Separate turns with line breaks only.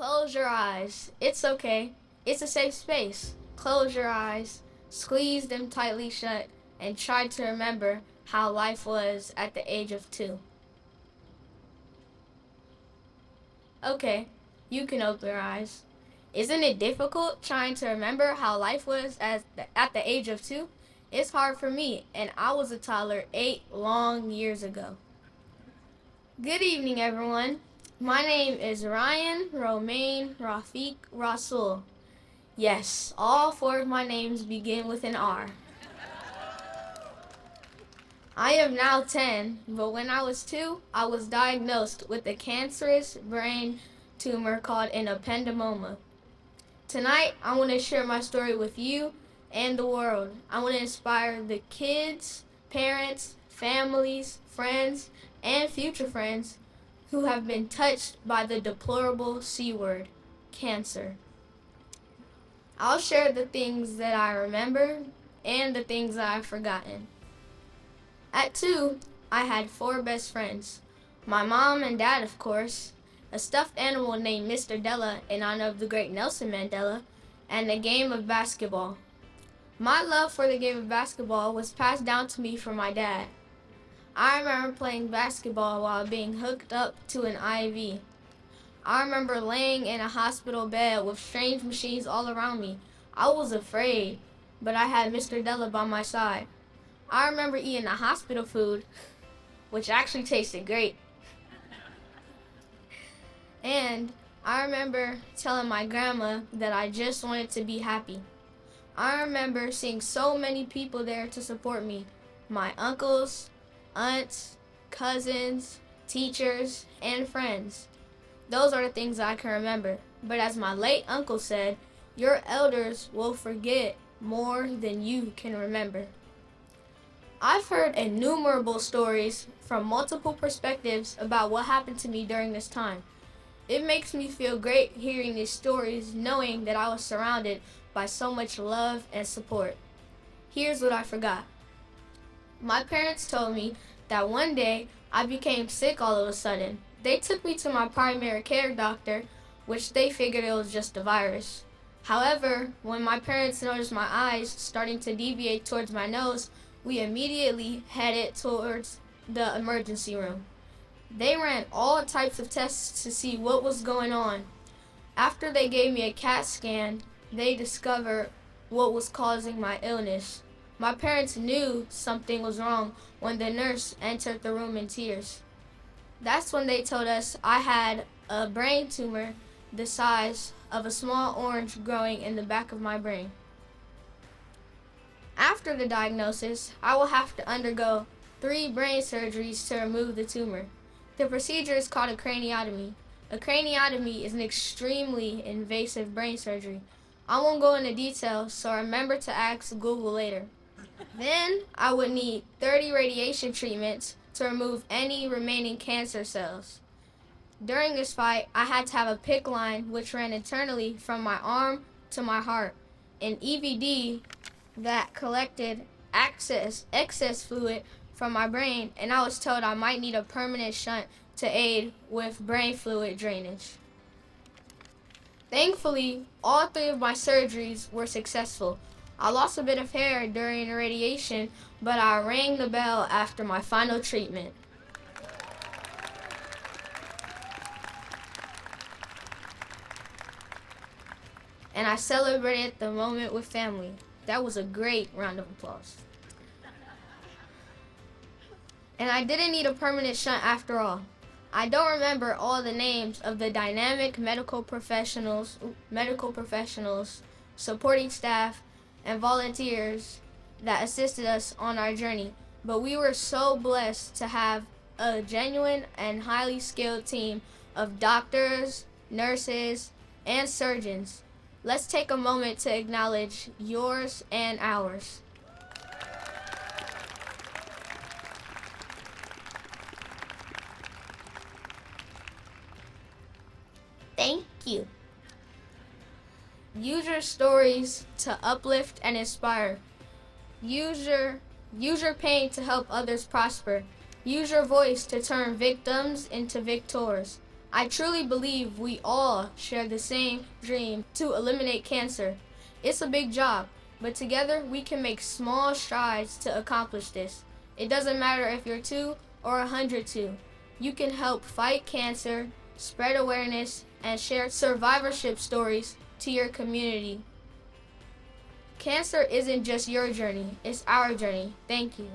Close your eyes. It's okay. It's a safe space. Close your eyes, squeeze them tightly shut, and try to remember how life was at the age of 2. Okay, you can open your eyes. Isn't it difficult trying to remember how life was at the age of 2? It's hard for me, and I was a toddler 8 long years ago. Good evening, everyone. My name is Romaine Rafiq Rasul. Yes, all 4 of my names begin with an R. I am now 10, but when I was 2, I was diagnosed with a cancerous brain tumor called an Ependymoma. Tonight, I want to share my story with you and the world. I want to inspire the kids, parents, families, friends, and future friends who have been touched by the deplorable C word, cancer. I'll share the things that I remember and the things that I've forgotten. At 2, I had 4 best friends. My mom and dad, of course, a stuffed animal named Mr. Della in honor of the great Nelson Mandela, and a game of basketball. My love for the game of basketball was passed down to me from my dad. I remember playing basketball while being hooked up to an IV. I remember laying in a hospital bed with strange machines all around me. I was afraid, but I had Mr. Della by my side. I remember eating the hospital food, which actually tasted great. And I remember telling my grandma that I just wanted to be happy. I remember seeing so many people there to support me. My uncles, aunts, cousins, teachers, and friends. Those are the things I can remember. But as my late uncle said, your elders will forget more than you can remember. I've heard innumerable stories from multiple perspectives about what happened to me during this time. It makes me feel great hearing these stories, knowing that I was surrounded by so much love and support. Here's what I forgot. My parents told me that one day I became sick all of a sudden. They took me to my primary care doctor, which they figured it was just a virus. However, when my parents noticed my eyes starting to deviate towards my nose, we immediately headed towards the emergency room. They ran all types of tests to see what was going on. After they gave me a CAT scan, they discovered what was causing my illness. My parents knew something was wrong when the nurse entered the room in tears. That's when they told us I had a brain tumor the size of a small orange growing in the back of my brain. After the diagnosis, I will have to undergo 3 brain surgeries to remove the tumor. The procedure is called a craniotomy. A craniotomy is an extremely invasive brain surgery. I won't go into details, so remember to ask Google later. Then I would need 30 radiation treatments to remove any remaining cancer cells. During this fight, I had to have a PICC line which ran internally from my arm to my heart, an EVD that collected excess fluid from my brain, and I was told I might need a permanent shunt to aid with brain fluid drainage. Thankfully, all 3 of my surgeries were successful. I lost a bit of hair during the radiation, but I rang the bell after my final treatment. And I celebrated the moment with family. That was a great round of applause. And I didn't need a permanent shunt after all. I don't remember all the names of the dynamic medical professionals, supporting staff, and volunteers that assisted us on our journey, but we were so blessed to have a genuine and highly skilled team of doctors, nurses, and surgeons. Let's take a moment to acknowledge yours and ours. Thank you. Use your stories to uplift and inspire. Use your pain to help others prosper. Use your voice to turn victims into victors. I truly believe we all share the same dream to eliminate cancer. It's a big job, but together we can make small strides to accomplish this. It doesn't matter if you're 2 or 102. You can help fight cancer, spread awareness, and share survivorship stories to your community. Cancer isn't just your journey, it's our journey. Thank you.